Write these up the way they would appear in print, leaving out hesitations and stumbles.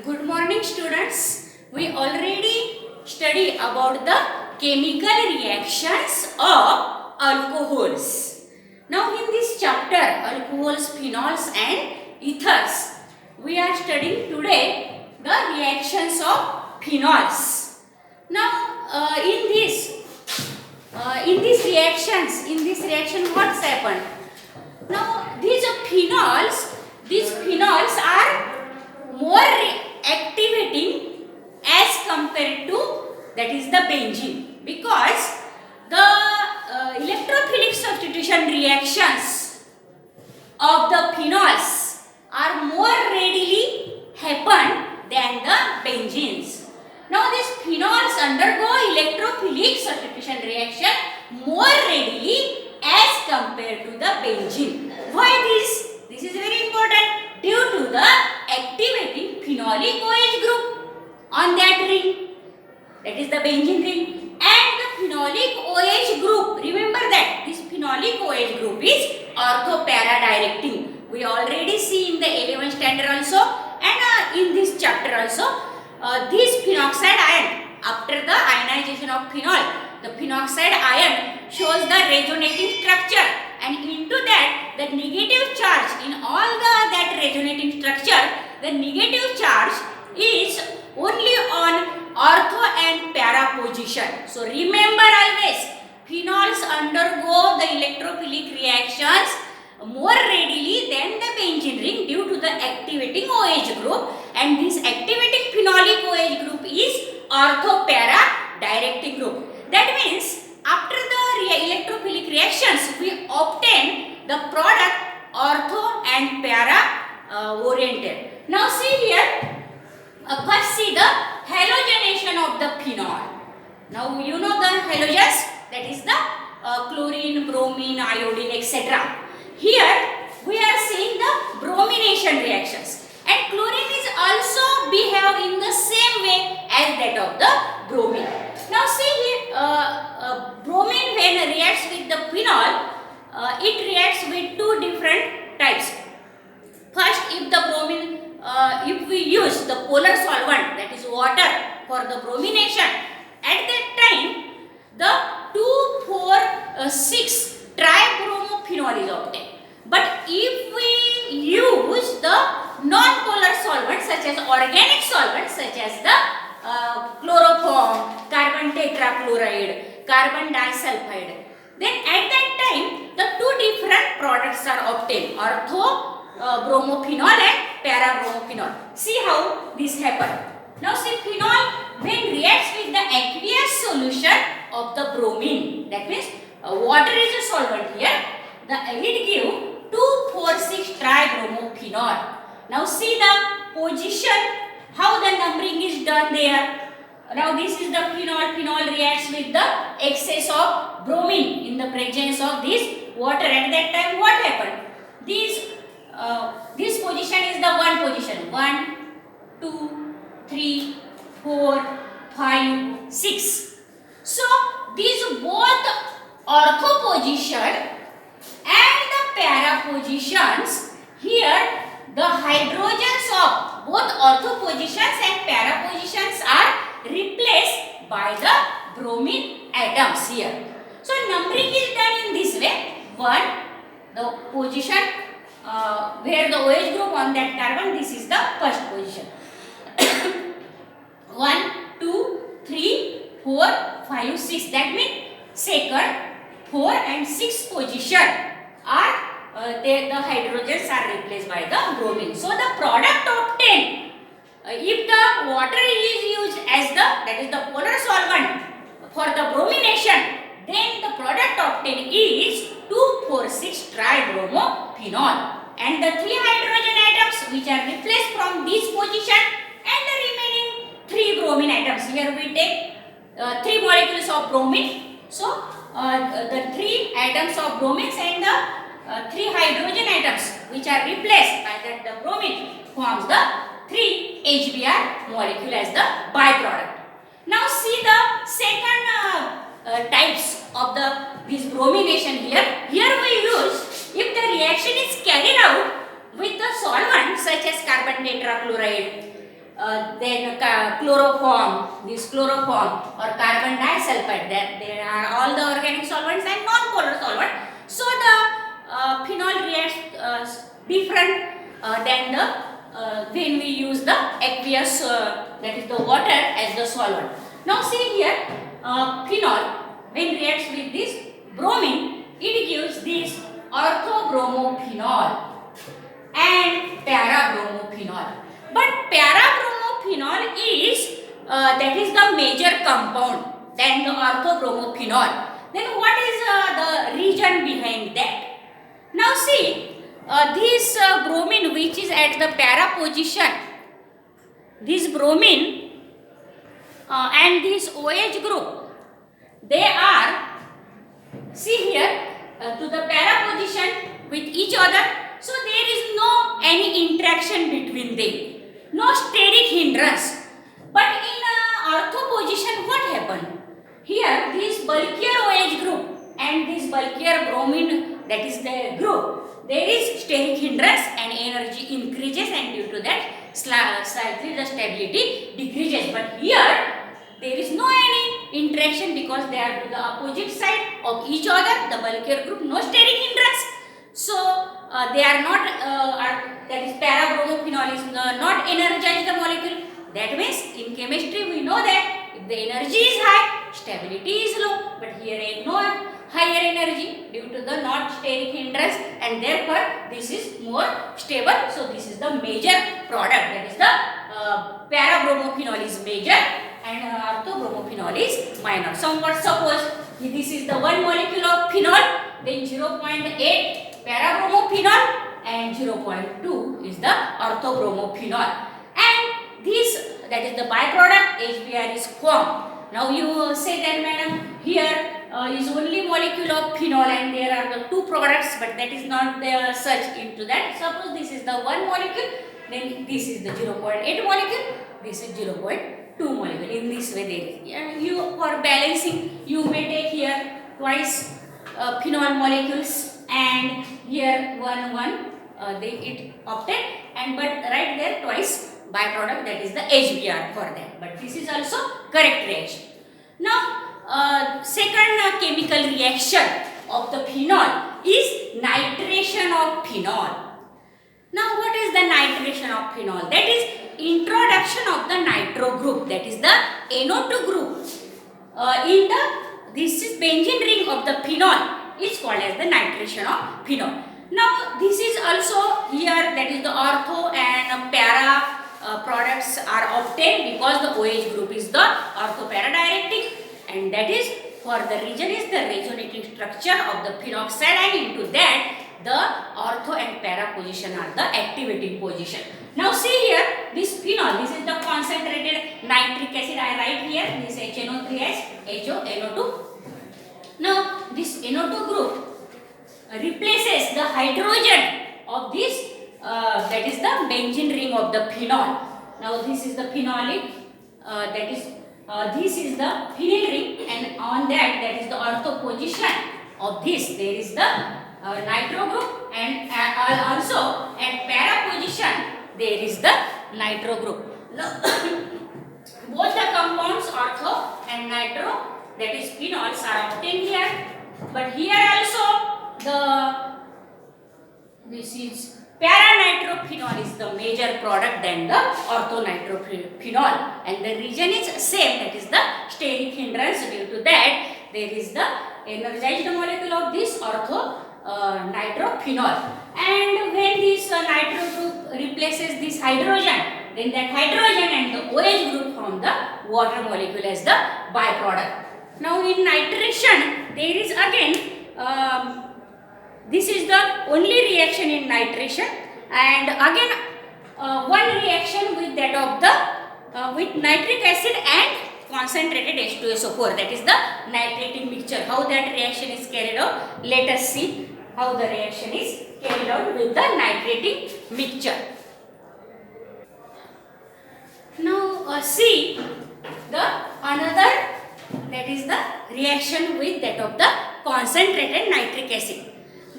Good morning students. We already studied about the chemical reactions of alcohols. Now in this chapter, alcohols, phenols and ethers, we are studying today the reactions of phenols. Now in this reaction what's happened? Now these phenols are more activating as compared to that is the benzene, because the electrophilic substitution reactions of the phenols are more readily happen than the benzenes. Now these phenols undergo electrophilic substitution reaction more readily as compared to the benzene. Why this? This is very important. Due to the activating phenolic OH group on that ring, that is the benzene ring, and the phenolic OH group, remember that this phenolic OH group is ortho-para directing. We already see in the 11th standard also, and in this chapter also, this phenoxide ion, after the ionization of phenol, the phenoxide ion shows the resonating structure, and into that the negative charge in all that resonating structure, the negative charge is only on ortho and para position. So remember always, phenols undergo the electrophilic reactions more readily than the benzene ring due to the activating OH group, and this activating phenolic OH group is ortho-para directing group. That means after the electrophilic reactions we obtain the product ortho and para oriented. Now see here, first see the halogenation of the phenol. Now you know the halogens, that is the chlorine, bromine, iodine, etc. Here we are seeing the bromination reactions, and chlorine is also behave in the same way as that of the bromine. Now see here, bromine when reacts with the phenol, it reacts with two different types. First, if the bromine, if we use the polar solvent, that is water, for the bromination, at that time the 2,4,6 tribromophenol is obtained. But if we use the non-polar solvents such as organic solvents such as the chloroform, carbon tetrachloride, carbon disulfide, then at that time the two different products are obtained, ortho bromophenol and para bromophenol. See how this happen. Now see, phenol when reacts with the aqueous solution of the bromine, that means water is a solvent here, it give 2,4,6 tribromophenol. Now see the position, how the numbering is done there. Now this is the phenol. Phenol reacts with the excess of bromine in the presence of this water. At that time what happened? This position is the one position. 1, 2, 3, 4, 5, 6. So these both ortho position and the para positions, here the hydrogens of both ortho positions and para positions are replaced by the bromine atoms here. So numbering is done in this way. 1, the position where the OH group on that carbon, this is the first position. 1, 2, 3, 4, 5, 6. That means second, 4 and 6 position are the hydrogens are replaced by the bromine. So the product obtained, if the water is used as that is the polar solvent for the bromination, then the product obtained is 2,4,6 tribromophenol, and the 3 hydrogen atoms which are replaced from this position, and the remaining 3 bromine atoms. Here we take 3 molecules of bromine. So the 3 atoms of bromine and the 3 hydrogen atoms which are replaced by that the bromine forms the 3 HBr molecule as the byproduct. Now see the second types of this bromination here. Here we use, if the reaction is carried out with the solvent such as carbon tetrachloride, then chloroform, this chloroform or carbon disulfide, that there are all the organic solvents and non-polar solvent. So the phenol reacts different than the when we use the aqueous, that is the water as the solvent. Now see here, phenol when reacts with this bromine, it gives this orthobromophenol and parabromophenol. But parabromophenol is that is the major compound than the orthobromophenol. Then what is the reason behind that? Now see, this bromine which is at the para position, this bromine and this OH group, they are, see here, to the para position with each other. So there is no any interaction between them, no steric hindrance. But in ortho position, what happened? Here this bulkier OH group and this bulkier bromine, that is the group, there is steric hindrance and energy increases, and due to that slightly the stability decreases. But here there is no any interaction because they are to the opposite side of each other. The bulkier group, no steric hindrance. So they are not, that is parabromophenol is not energized the molecule. That means in chemistry we know that if the energy is high, stability is low. But here is no higher energy due to the not steric hindrance, and therefore this is more stable. So this is the major product, that is the parabromophenol is major and orthobromophenol is minor. Suppose this is the one molecule of phenol, then 0.8 parabromophenol and 0.2 is the orthobromophenol, and this, that is the byproduct, HBr is formed. Now you say that, madam, here is only molecule of phenol and there are the two products, but that is not the such into that. Suppose this is the one molecule, then this is the 0.8 molecule, this is 0.2 molecule. In this way there is, and you for balancing you may take here twice phenol molecules and here one it obtained, and but right there twice byproduct, that is the HBr for that. But this is also correct reaction. Now second chemical reaction of the phenol is nitration of phenol. Now what is the nitration of phenol? That is introduction of the nitro group, that is the NO2 group in the, this is benzene ring of the phenol, is called as the nitration of phenol. Now this is also here, that is the ortho and para products are obtained because the OH group is the ortho para dialectic, and that is for the region is the resonating structure of the phenoxide, and into that the ortho and para position are the activating position. Now see here, this phenol, this is the concentrated nitric acid, I write here, this HNO3 HO, NO2. Now this NO2 group replaces the hydrogen of this, that is the benzene ring of the phenol. Now this is the phenolic, that is this is the phenyl ring, and on that is the ortho position of this, there is the nitro group, and also at para position there is the nitro group. Now both the compounds ortho and nitro, that is phenols, are obtained here, but here also the, this is para-nitrophenol is the major product than the ortho-nitrophenol, and the region is same, that is the steric hindrance. Due to that there is the energized molecule of this ortho nitrophenol, and when this nitro group replaces this hydrogen, then that hydrogen and the OH group form the water molecule as the byproduct. Now in nitration there is again this is the only reaction in nitration, and again one reaction with that of the with nitric acid and concentrated H2SO4, that is the nitrating mixture. How that reaction is carried out, let us see how the reaction is carried out with the nitrating mixture. Now see the another, that is the reaction with that of the concentrated nitric acid.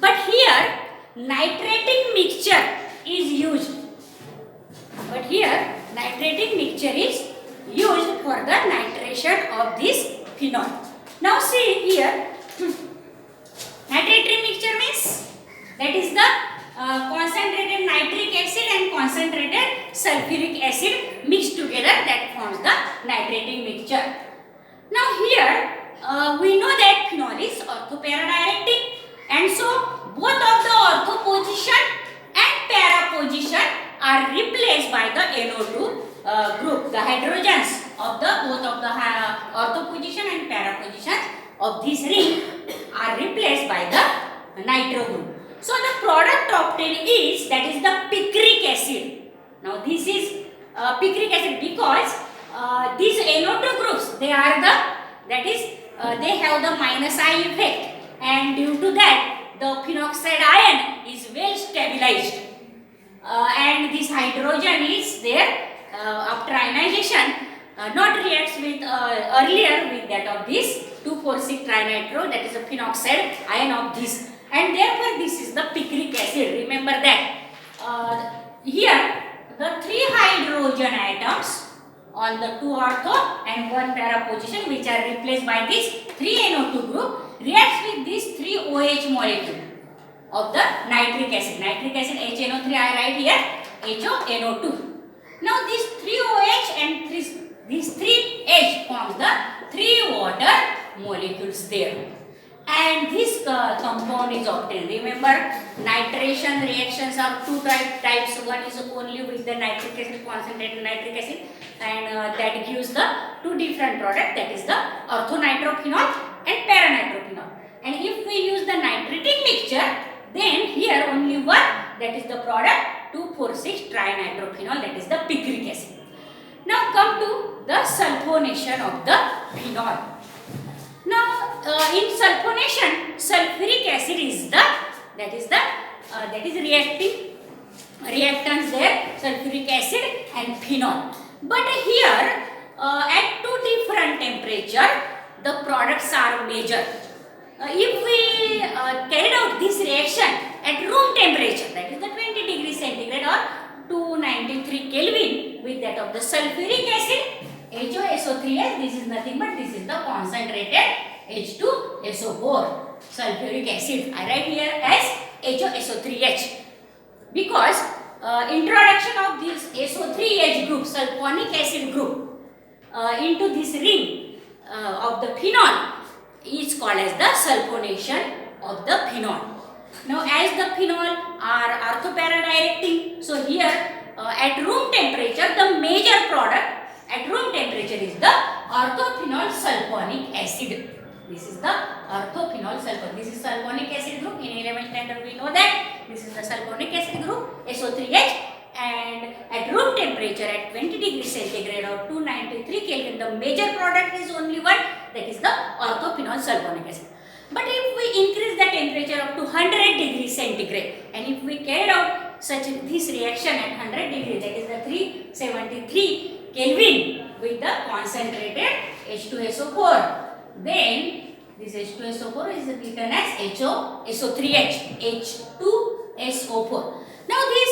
But here nitrating mixture is used. But here nitrating sulfuric acid mixed together, that forms the nitrating mixture. Now here we know that phenol is ortho-para-dialectic, and so both of the ortho position and para position are replaced by the NO2 group. The hydrogens of the both of the ortho position and para position of this ring are replaced by the nitro group. So the product obtained is, that is the picric acid. Now this is picric acid because these NO2 groups, they are the, that is they have the minus I effect, and due to that the phenoxide ion is well stabilized, and this hydrogen is there after ionization not reacts with earlier with that of this 2,4,6 trinitro, that is a phenoxide ion of this, and therefore this is the picric acid. Remember that here the 3 hydrogen atoms on the 2 ortho and 1 para position, which are replaced by this 3 NO2 group, reacts with this 3 OH molecule of the nitric acid. Nitric acid HNO3 I write here HONO2. Now this 3 OH and these 3 H forms the 3 water molecules there, and this compound is obtained. Remember, nitration reactions are 2 types. One is only with the nitric acid, concentrated nitric acid, and that gives the 2 different products, that is the orthonitrophenol and paranitrophenol. And if we use the nitrating mixture, then here only one, that is the product 2,4,6 trinitrophenol, that is the picric acid. Now come to the sulfonation of the phenol. Now in sulfonation, sulfuric acid is the, that is reactants there, sulfuric acid and phenol. But here at 2 different temperature, the products are measured. If we carried out this reaction at room temperature, that is the 20 degrees centigrade or 293 Kelvin, with that of the sulfuric acid HOSO3H, this is nothing but this is the concentrated H2SO4 sulfuric acid. I write here as HOSO3H because introduction of this SO3H group, sulfonic acid group, into this ring of the phenol is called as the sulfonation of the phenol. Now as the phenol are ortho-para-dialectic, so here at room temperature, the major product at room temperature is the orthophenol sulfonic acid. This is the orthophenol sulfonic. This is sulfonic acid group. In 11th standard we know that this is the sulfonic acid group SO3H, and at room temperature at 20 degrees centigrade or 293 Kelvin, the major product is only one, that is the orthophenol sulfonic acid. But if we increase the temperature up to 100 degrees centigrade, and if we carry out such this reaction at 100 degrees, that is the 373 Kelvin with the concentrated H2SO4, then this H2SO4 is written as HOSO3H, H2SO4. Now this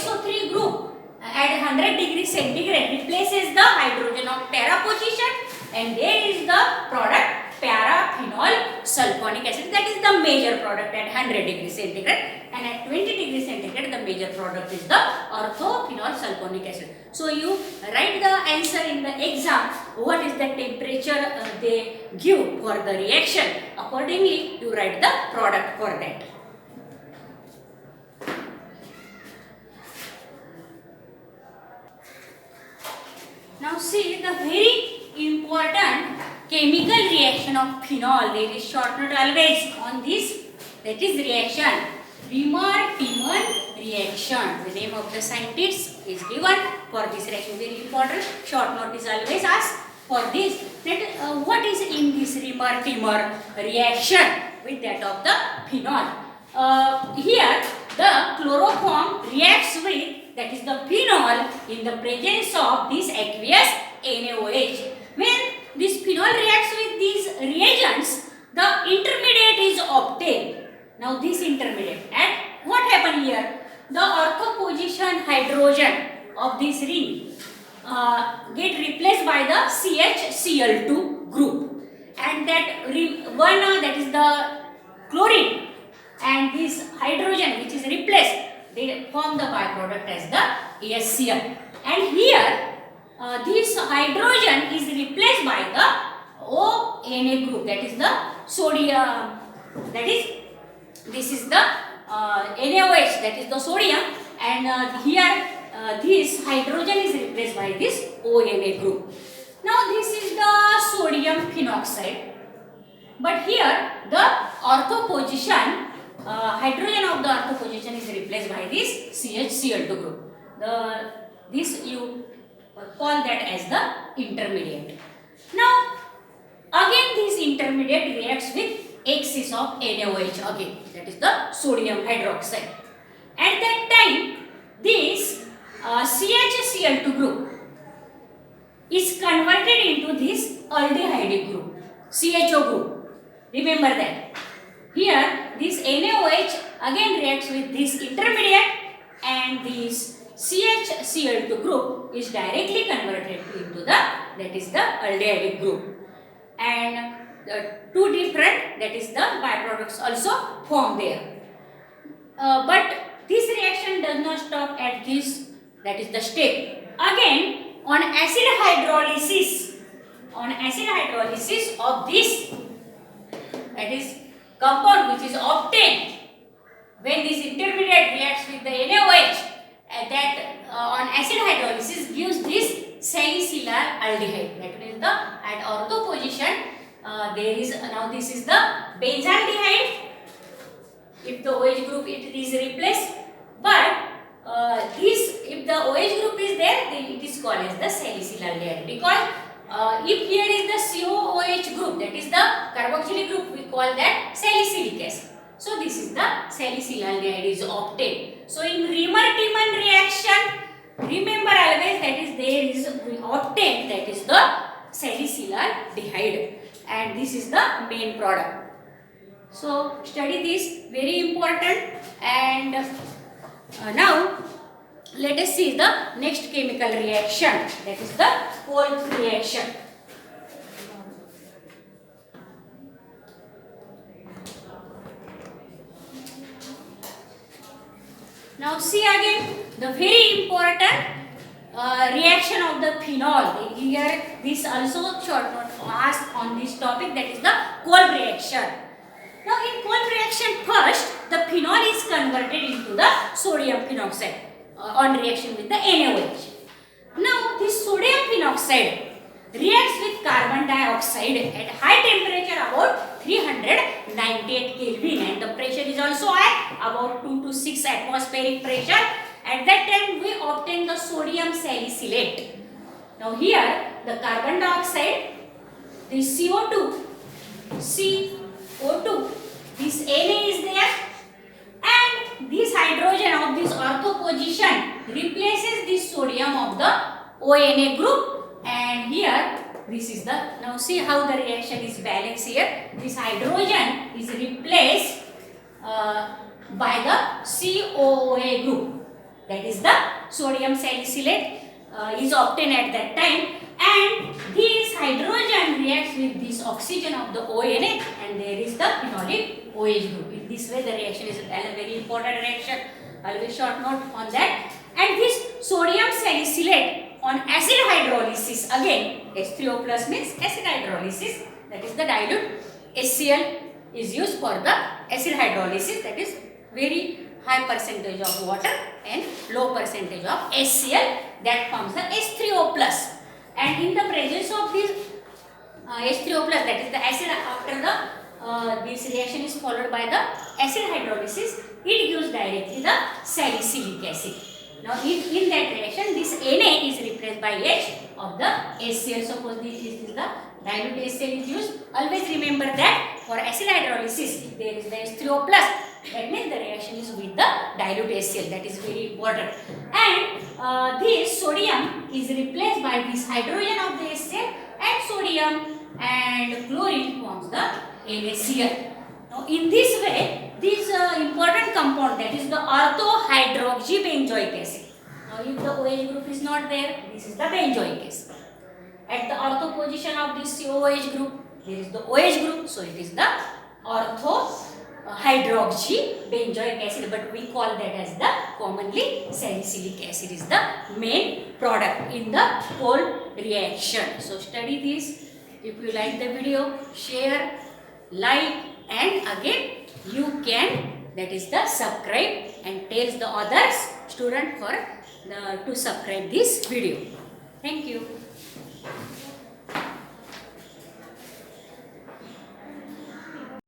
SO3 group at 100 degrees centigrade replaces the hydrogen of para position, and there is the product paraphenol sulfonic acid, that is the major product at 100 degrees centigrade, and at 20 degrees centigrade the major product is the orthophenol sulfonic acid. So you write the answer in the exam, what is the temperature they give for the reaction, accordingly you write the product for that. Now see the very important chemical reaction of phenol. There is short note always on this, that is reaction, Riemann-Tiemann reaction. The name of the scientist is given for this reaction, very important. Short note is always asked for this. That what is in this Riemann-Tiemann reaction with that of the phenol? Here the chloroform reacts with, that is the phenol, in the presence of this aqueous NaOH. When this phenol reacts with these reagents, the intermediate is obtained. Now this intermediate, and what happened here? The ortho position hydrogen of this ring get replaced by the CHCl2 group, and that one that is the chlorine, and this hydrogen which is replaced, they form the byproduct as the HCl. and here this hydrogen is replaced by the ONA group, that is the sodium, that is this is the NaOH, that is the sodium, and here this hydrogen is replaced by this ONA group. Now this is the sodium phenoxide, but here the ortho position, hydrogen of the ortho position is replaced by this CHCl2 group. This you call that as the intermediate. Now again this intermediate reacts with excess of NaOH again, that is the sodium hydroxide. At that time this CHCl2 group is converted into this aldehyde group, CHO group. Remember that. Here this NaOH again reacts with this intermediate, and this CHCl2 group is directly converted into the, that is the aldehyde group, and the two different, that is the byproducts also form there. But this reaction does not stop at this, that is the step. Again on acid hydrolysis of this, that is compound which is obtained when this intermediate reacts with the NaOH, that on acid hydrolysis gives this salicylar aldehyde, that is the at ortho position there is now this is the benzaldehyde. If the OH group it is replaced, but this if the OH group is there, then it is called as the salicylaldehyde, because if here is the COOH group, that is the carboxylic group, we call that salicylic acid. So this is the salicylaldehyde is obtained. So in Riemann-Tiemann reaction, remember always that is there is obtained, that is the salicylaldehyde, and this is the main product. So study this, very important. And now let us see the next chemical reaction, that is the Kolb reaction. Now see again the very important reaction of the phenol. Here this also short note asked on this topic, that is the Kolb reaction. Now in Kolb reaction, first the phenol is converted into the sodium phenoxide on reaction with the NaOH. Now this sodium phenoxide reacts with carbon dioxide at high temperature about 398 Kelvin, and the pressure is also high, about 2 to 6 atmospheric pressure. At that time we obtain the sodium salicylate. Now here the carbon dioxide, this CO2, this Na is there, and this hydrogen of this ortho position replaces this sodium of the ONA group, and here this is the, now see how the reaction is balanced here. This hydrogen is replaced by the COOA group, that is the sodium salicylate is obtained at that time, and this hydrogen reacts with this oxygen of the ONA, and there is the phenolic OH group. In this way the reaction is a very important reaction, always short note on that. And this sodium salicylate on acid hydrolysis, again H3O plus means acid hydrolysis, that is the dilute HCl is used for the acid hydrolysis, that is very high percentage of water and low percentage of HCl, that forms the H3O plus. And in the presence of this H3O plus, that is the acid, after the this reaction is followed by the acid hydrolysis, it gives directly the salicylic acid. Now in that reaction this Na is replaced by H of the HCl. Suppose this is the dilute HCl is used. Always remember that for acid hydrolysis, if there is the H3O plus, that means the reaction is with the dilute HCl. That is very important. And this sodium is replaced by this hydrogen of the HCl, and sodium and chlorine forms the NaCl. Now in this way, this important compound, that is the ortho-hydroxybenzoic acid. Now if the OH group is not there, this is the benzoic acid. At the ortho position of this COOH group, there is the OH group, so it is the ortho hydroxy benzoic acid, but we call that as the commonly salicylic acid is the main product in the whole reaction. So study this. If you like the video, share, like, and again you can, that is the subscribe, and tell the others student for to subscribe this video. Thank you.